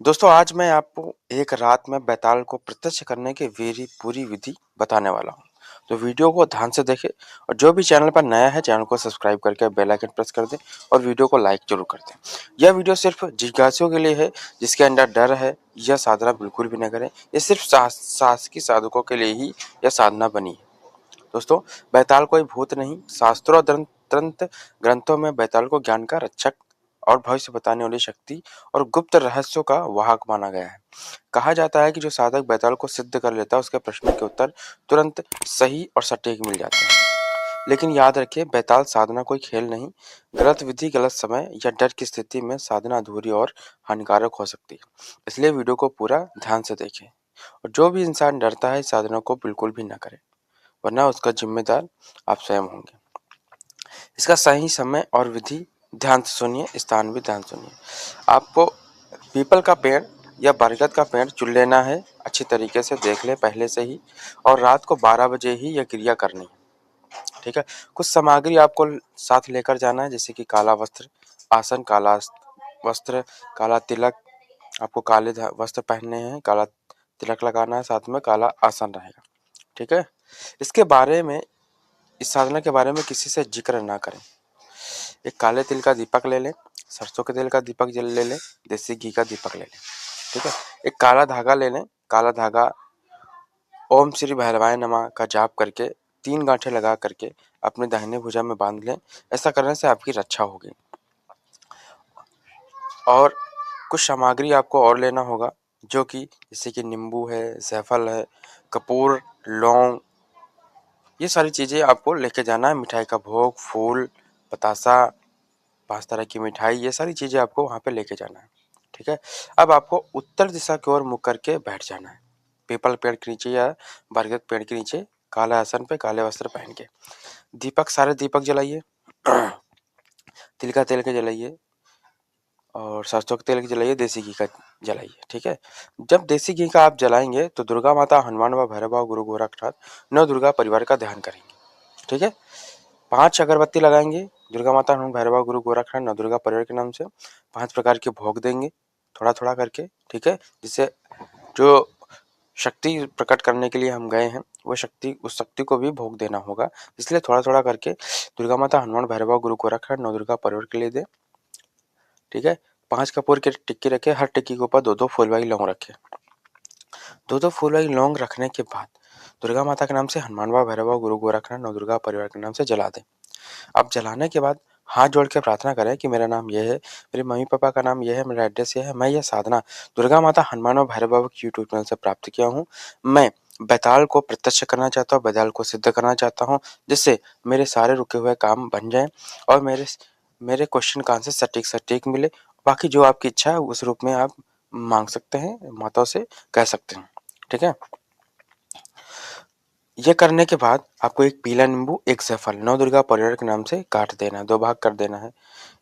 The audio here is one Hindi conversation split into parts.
दोस्तों आज मैं आपको एक रात में बैताल को प्रत्यक्ष करने की पूरी विधि बताने वाला हूँ। तो वीडियो को ध्यान से देखें और जो भी चैनल पर नया है चैनल को सब्सक्राइब करके बेल आइकन प्रेस कर दें और वीडियो को लाइक जरूर कर दें। यह वीडियो सिर्फ जिज्ञासुओं के लिए है जिसके अंदर डर है। यह साधना बिल्कुल भी न करें। ये सिर्फ साहसी साधकों के लिए ही यह साधना बनी है। दोस्तों बैताल कोई भूत नहीं, शास्त्रों और तंत्र ग्रंथों में बैताल को ज्ञान का रक्षक और भविष्य बताने वाली शक्ति और गुप्त रहस्यों का वाहक माना गया है। कहा जाता है कि जो साधक बैताल को सिद्ध कर लेता है उसके प्रश्नों के उत्तर तुरंत सही और सटीक मिल जाते हैं। लेकिन याद रखिए बैताल साधना कोई खेल नहीं। गलत विधि, गलत समय या डर की स्थिति में साधना अधूरी और हानिकारक हो सकती है। इसलिए वीडियो को पूरा ध्यान से देखें और जो भी इंसान डरता है इस साधना को बिल्कुल भी न करे, वरना उसका जिम्मेदार आप स्वयं होंगे। इसका सही समय और विधि ध्यान से सुनिए, स्थान भी ध्यान सुनिए। आपको पीपल का पेड़ या बरगद का पेड़ चुन लेना है। अच्छी तरीके से देख ले पहले से ही, और रात को 12 बजे ही यह क्रिया करनी है। ठीक है। कुछ सामग्री आपको साथ लेकर जाना है, जैसे कि काला वस्त्र, आसन, काला वस्त्र, काला तिलक। आपको काले वस्त्र पहनने हैं, काला तिलक लगाना है, साथ में काला आसन रहेगा। ठीक है। इसके बारे में, इस साधना के बारे में किसी से जिक्र ना करें। एक काले तिल का दीपक ले लें, सरसों के तेल का दीपक जल ले लें, देसी घी का दीपक ले लें। ठीक है। एक काला धागा ले लें। काला धागा ओम श्री भैरवाय नमः का जाप करके 3 गांठें लगा करके अपने दाहिने भुजा में बांध लें। ऐसा करने से आपकी रक्षा होगी। और कुछ सामग्री आपको और लेना होगा, जो कि जैसे कि नींबू है, जायफल है, कपूर, लौंग, ये सारी चीज़ें आपको लेके जाना है। मिठाई का भोग, फूल, बतासा, 5 तरह की मिठाई, ये सारी चीज़ें आपको वहाँ पे लेके जाना है। ठीक है। अब आपको उत्तर दिशा की ओर मुख करके बैठ जाना है, पीपल पेड़ के नीचे या बरगद पेड़ के नीचे, काले आसन पे, काले वस्त्र पहन के। दीपक, सारे दीपक जलाइए। तिल का तेल के जलाइए और सरसों के तेल के जलाइए, देसी घी का जलाइए। ठीक है। जब देसी घी का आप जलाएंगे तो दुर्गा माता, हनुमान व भैरव बाबा, गुरु गोरखनाथ, नौ दुर्गा परिवार का ध्यान करेंगे। ठीक है। 5 अगरबत्ती लगाएंगे, दुर्गा माता, हनुमान, भैरव बाबा, गुरु गोरखनाथ, नौ दुर्गा परिवार के नाम से। 5 प्रकार के भोग देंगे, थोड़ा थोड़ा करके। ठीक है। जिससे जो शक्ति प्रकट करने के लिए हम गए हैं वो शक्ति, उस शक्ति को भी भोग देना होगा, इसलिए थोड़ा थोड़ा करके दुर्गा माता, हनुमान, भैरव बाबा, गुरु गोरखनाथ, नौ दुर्गा परिवार के लिए दे। ठीक है। 5 कपूर की टिक्की रखे, हर टिक्की के ऊपर 2-2 फूलवाई लौंग रखे। 2-2 फूलवाई लौंग रखने के बाद दुर्गा माता के नाम से, हनुमान बाबा, भैरव बाबा, गुरु गोरखनाथ, नौ दुर्गा परिवार के नाम से जला दें। अब जलाने के बाद हाथ जोड़ के प्रार्थना करें कि मेरा नाम ये है, मेरे मम्मी पापा का नाम ये है, मेरा एड्रेस ये है, मैं यह साधना दुर्गा माता, हनुमान और भैरव बाबा की यूट्यूब चैनल से प्राप्त किया हूँ। मैं बैताल को प्रत्यक्ष करना चाहता हूँ, बैताल को सिद्ध करना चाहता हूँ, जिससे मेरे सारे रुके हुए काम बन जाएं और मेरे मेरे क्वेश्चन का आंसर सटीक सटीक मिले। बाकी जो आपकी इच्छा है उस रूप में आप मांग सकते हैं, माताओं से कह सकते हैं। ठीक है। ये करने के बाद आपको एक पीला नींबू, एक जायफल, नौ दुर्गा परिवार के नाम से काट देना है, 2 भाग कर देना है।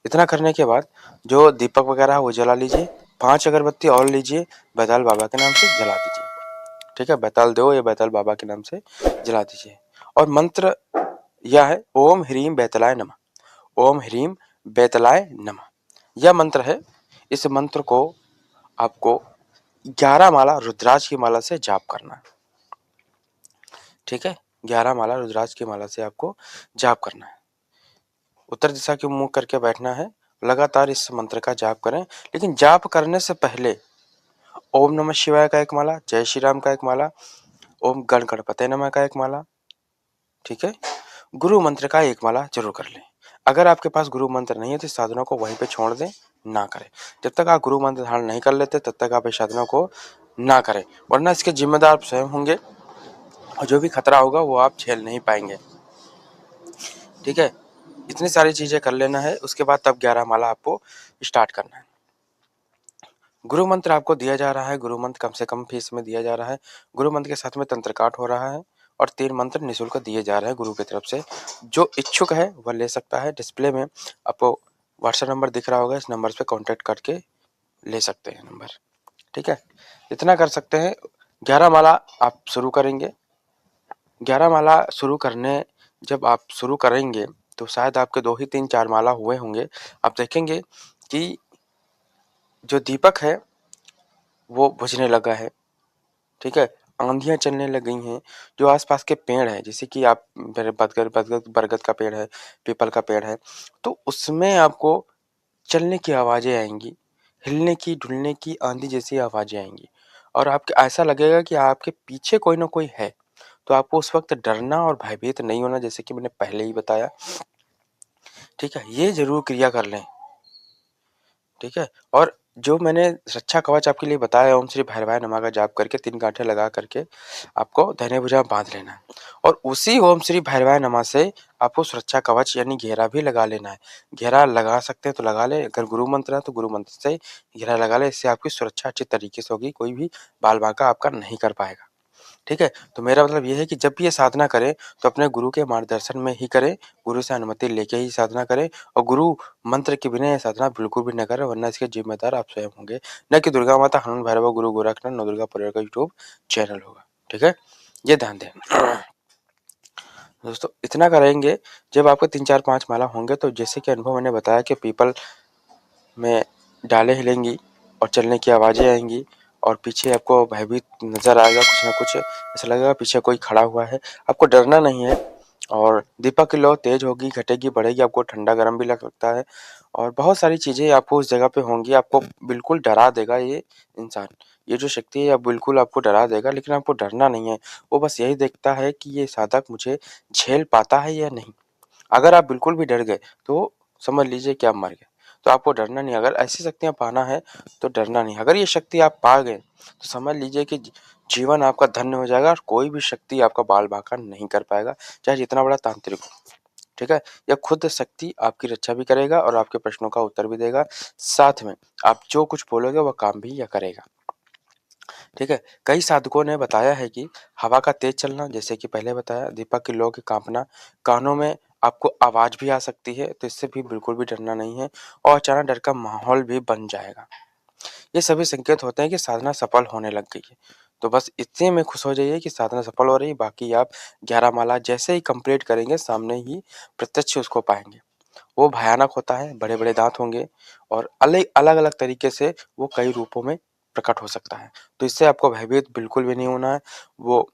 इतना करने के बाद जो दीपक वगैरह है वो जला लीजिए। 5 अगरबत्ती और लीजिए, बैताल बाबा के नाम से जला दीजिए। ठीक है। बैताल देव या बैताल बाबा के नाम से जला दीजिए। और मंत्र यह है, ओम ह्रीम बैतलाय नमः। ओम ह्रीम बैतलाय नमः, यह मंत्र है। इस मंत्र को आपको 11 माला रुद्राक्ष की माला से जाप करना है। ठीक है। 11 माला रुद्राक्ष की माला से आपको जाप करना है। उत्तर दिशा की मुंह करके बैठना है। लगातार इस मंत्र का जाप करें, लेकिन जाप करने से पहले ओम नमः शिवाय का एक माला, जय श्री राम का एक माला, ओम गण गणपते नमः का एक माला। ठीक है। गुरु मंत्र का एक माला जरूर कर लें। अगर आपके पास गुरु मंत्र नहीं है तो इस साधना को वहीं पे छोड़ दें, ना करें। जब तक आप गुरु मंत्र धारण नहीं कर लेते तब तक आप इस साधना को ना करें, वरना इसके जिम्मेदार आप स्वयं होंगे और जो भी खतरा होगा वो आप झेल नहीं पाएंगे। ठीक है। इतनी सारी चीजें कर लेना है, उसके बाद तब 11 माला आपको स्टार्ट करना है। गुरु मंत्र आपको दिया जा रहा है, गुरु मंत्र कम से कम फीस में दिया जा रहा है। गुरु मंत्र के साथ में तंत्र काट हो रहा है और 3 मंत्र निःशुल्क दिए जा रहे हैं गुरु की तरफ से। जो इच्छुक है वह ले सकता है। डिस्प्ले में आपको व्हाट्सएप नंबर दिख रहा होगा, इस नंबर पे कांटेक्ट करके ले सकते हैं नंबर। ठीक है। इतना कर सकते हैं। 11 माला आप शुरू करेंगे। 11 माला शुरू करने, जब आप शुरू करेंगे तो शायद आपके 2 ही 3 4 माला हुए होंगे। आप देखेंगे कि जो दीपक है वो बुझने लगा है, ठीक है? आंधियाँ चलने लग गई हैं, जो आस-पास के पेड़ हैं, जैसे कि आप बरगद बरगद बरगद का पेड़ है, पीपल का पेड़ है, तो उसमें आपको चलने की आवाज़ें आएँगी, हिलने की, डुलने की, आँधी जैसी आवाज़ें आएँगी और आपको ऐसा लगेगा कि आपके पीछे कोई न कोई है। तो आपको उस वक़्त डरना और भयभीत नहीं होना, जैसे कि मैंने पहले ही बताया, ठीक है? ये ज़रूर क्रिया कर लें, ठीक है? और जो मैंने रक्षा कवच आपके लिए बताया, ओम श्री भैरवाय नमः का जाप करके 3 गांठें लगा करके आपको दाहिने भुजा में बाँध लेना है और उसी ओम श्री भैरवाय नमः से आपको सुरक्षा कवच यानी घेरा भी लगा लेना है। घेरा लगा सकते हैं तो लगा लें, अगर गुरु मंत्र है तो गुरु मंत्र से घेरा लगा लें, इससे आपकी सुरक्षा अच्छी तरीके से होगी, कोई भी बाल-बांका आपका नहीं कर पाएगा। ठीक है? तो मेरा मतलब ये है कि जब भी ये साधना करें, तो अपने गुरु के मार्गदर्शन में ही करें, गुरु से अनुमति लेके ही साधना करें और गुरु मंत्र के बिना ये साधना बिल्कुल भी ना करें, वरना इसके जिम्मेदार आप स्वयं होंगे। न कि दुर्गा माता, हनुमान भैरव, गुरु गोरखनाथ, नवदुर्गा परिवार का यूट्यूब चैनल होगा। ठीक है? ये ध्यान दें। दोस्तों इतना करेंगे, जब आपके 3, 4, 5 माला होंगे तो जैसे कि अनुभव मैंने बताया कि पीपल में डालें हिलेंगी और चलने की आवाज़ें आएँगी और पीछे आपको भयभीत नज़र आएगा, कुछ न कुछ ऐसा लगेगा पीछे कोई खड़ा हुआ है। आपको डरना नहीं है और दीपक की लौ तेज़ होगी, घटेगी, बढ़ेगी, आपको ठंडा-गरम भी लग सकता है और बहुत सारी चीज़ें आपको उस जगह पे होंगी, आपको बिल्कुल डरा देगा ये इंसान। ये जो शक्ति है, बिल्कुल आपको डरा देगा, लेकिन आपको डरना नहीं है। वो बस यही देखता है कि ये साधक मुझे झेल पाता है या नहीं। अगर आप बिल्कुल भी डर गए, तो समझ लीजिए कि आप मर गए। तो आपको डरना नहीं, अगर ऐसी शक्तियाँ पाना है, तो डरना नहीं। अगर ये शक्ति आप पा गए, तो समझ लीजिए कि जीवन आपका धन्य हो जाएगा और कोई भी शक्ति आपका बाल-बांका नहीं कर पाएगा, चाहे जितना बड़ा तांत्रिक हो। ठीक है? यह खुद शक्ति आपकी रक्षा भी करेगा और आपके प्रश्नों का उत्तर भी देगा। साथ में आप जो कुछ बोलोगे, वह काम भी यह करेगा। ठीक है? कई साधकों ने बताया है कि हवा का तेज चलना, जैसे कि पहले बताया, दीपक की लौ के काँपना, कानों में आपको आवाज़ भी आ सकती है, तो इससे भी बिल्कुल भी डरना नहीं है और अचानक डर का माहौल भी बन जाएगा। ये सभी संकेत होते हैं कि साधना सफल होने लग गई है। तो बस इतने में खुश हो जाइए कि साधना सफल हो रही है, बाकी आप 11 माला जैसे ही कंप्लीट करेंगे, सामने ही प्रत्यक्ष उसको पाएँगे। वो भयानक होता है, बड़े-बड़े दाँत होंगे और अलग-अलग तरीके से वो कई रूपों में प्रकट हो सकता है। तो इससे आपको भयभीत बिल्कुल भी नहीं होना है। वो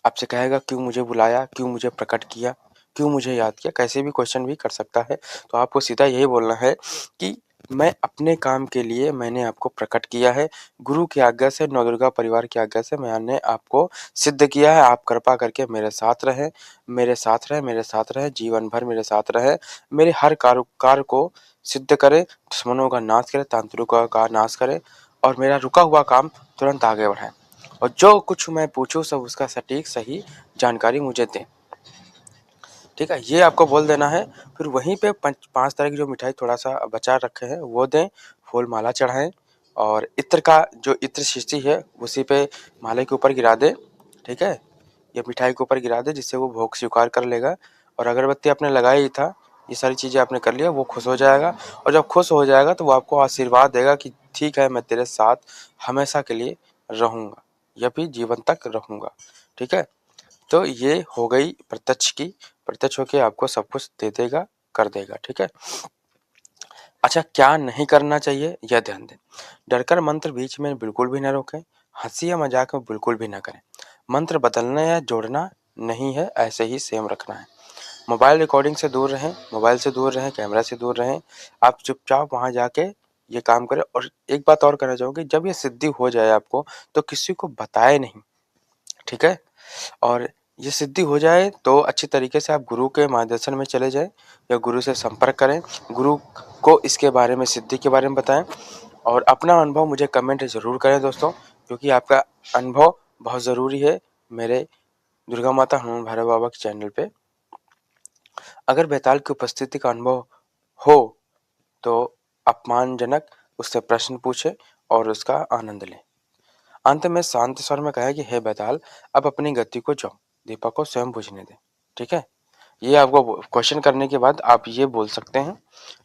आपसे कहेगा क्यों मुझे बुलाया? क्यों मुझे प्रकट किया? क्यों मुझे याद किया? कैसे भी क्वेश्चन भी कर सकता है। तो आपको सीधा यही बोलना है कि मैं अपने काम के लिए मैंने आपको प्रकट किया है। गुरु की आज्ञा से, नवदुर्गा परिवार की आज्ञा से मैंने आपको सिद्ध किया है। आप कृपा करके मेरे साथ रहें, मेरे साथ रहें, मेरे साथ रहें, जीवन भर मेरे साथ रहें। मेरे हर कार्य को सिद्ध करें, दुश्मनों का नाश करें, तांत्रिकों का नाश करें और मेरा रुका हुआ काम तुरंत आगे बढ़ाएँ। और जो कुछ मैं पूछूँ सब उसका सटीक सही जानकारी मुझे दें। ठीक है? ये आपको बोल देना है। फिर वहीं पे 5 तरह की जो मिठाई थोड़ा-सा बचा रखे हैं वो दें, फूल माला चढ़ाएँ और इत्र का जो इत्र शीशी है उसी पे माले के ऊपर गिरा दें। ठीक है? या मिठाई के ऊपर गिरा दें, जिससे वो भोग स्वीकार कर लेगा और अगरबत्ती आपने लगाया ही था, ये सारी चीज़ें आपने कर लिया, वो खुश हो जाएगा और जब खुश हो जाएगा तो वो आपको आशीर्वाद देगा कि ठीक है, मैं तेरे साथ हमेशा के लिए रहूँगा या फिर जीवन तक रहूँगा। ठीक है? तो ये हो गई प्रत्यक्ष की, प्रत्यक्ष होके आपको सब कुछ दे देगा, कर देगा। ठीक है? अच्छा, क्या नहीं करना चाहिए, यह ध्यान दें। डरकर मंत्र बीच में बिल्कुल भी ना रोकें, हँसी या मज़ाक में बिल्कुल भी ना करें। मंत्र बदलना या जोड़ना नहीं है, ऐसे ही सेम रखना है। मोबाइल रिकॉर्डिंग से दूर रहें, मोबाइल से दूर रहें, कैमरा से दूर रहें। आप चुपचाप वहाँ जाके ये काम करें और एक बात और कहना चाहूँगी, जब ये सिद्धि हो जाए आपको, तो किसी को बताएँ नहीं, ठीक है? और ये सिद्धि हो जाए तो अच्छी तरीके से आप गुरु के मार्गदर्शन में चले जाएँ या गुरु से संपर्क करें। गुरु को इसके बारे में, सिद्धि के बारे में बताएँ और अपना अनुभव मुझे कमेंट ज़रूर करें दोस्तों, क्योंकि आपका अनुभव बहुत ज़रूरी है मेरे दुर्गा माता हनुमान भैरव बाबा के चैनल पे। अगर बेताल की उपस्थिति का अनुभव हो तो अपमानजनक उससे प्रश्न पूछें और उसका आनंद लें। अंत में शांत स्वर में कहे कि हे बेताल, अब अपनी गति को जाओ, दीपक को स्वयं बुझने दें। ठीक है? ये आपको क्वेश्चन करने के बाद आप ये बोल सकते हैं,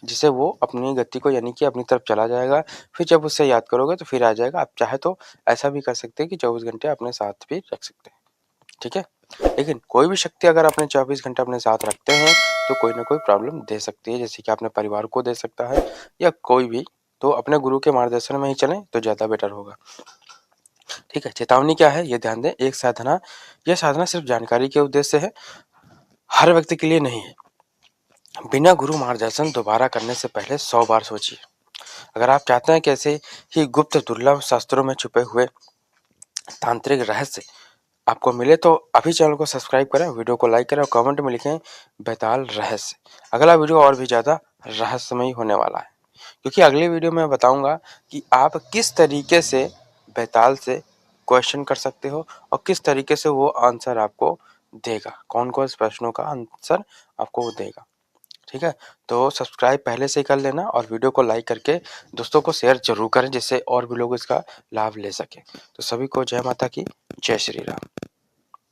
जिससे वो अपनी गति को यानी कि अपनी तरफ चला जाएगा। फिर जब उससे याद करोगे तो फिर आ जाएगा। आप चाहे तो ऐसा भी कर सकते हैं कि 24 घंटे अपने साथ भी रख सकते हैं। ठीक है? लेकिन कोई भी शक्ति अगर आपने 24 घंटे अपने साथ रखते हैं, तो कोई ना कोई प्रॉब्लम दे सकती है, जैसे कि अपने परिवार को दे सकता है या कोई भी। तो अपने गुरु के मार्गदर्शन में ही चलें तो ज़्यादा बेटर होगा। ठीक है, चेतावनी क्या है ये ध्यान दें। यह साधना सिर्फ जानकारी के उद्देश्य से है, हर व्यक्ति के लिए नहीं है। बिना गुरु मार्गदर्शन दोबारा करने से पहले 100 बार सोचिए। अगर आप चाहते हैं कि ऐसे ही गुप्त दुर्लभ शास्त्रों में छुपे हुए तांत्रिक रहस्य आपको मिले तो अभी चैनल को सब्सक्राइब करें, वीडियो को लाइक करें और कमेंट में लिखें बेताल रहस्य। अगला वीडियो और भी ज़्यादा रहस्यमयी होने वाला है, क्योंकि अगले वीडियो में बताऊंगा कि आप किस तरीके से बेताल से क्वेश्चन कर सकते हो और किस तरीके से वो आंसर आपको देगा, कौन कौन से प्रश्नों का आंसर आपको वो देगा। ठीक है, तो सब्सक्राइब पहले से ही कर लेना और वीडियो को लाइक करके दोस्तों को शेयर जरूर करें, जिससे और भी लोग इसका लाभ ले सकें। तो सभी को जय माता की, जय श्री राम।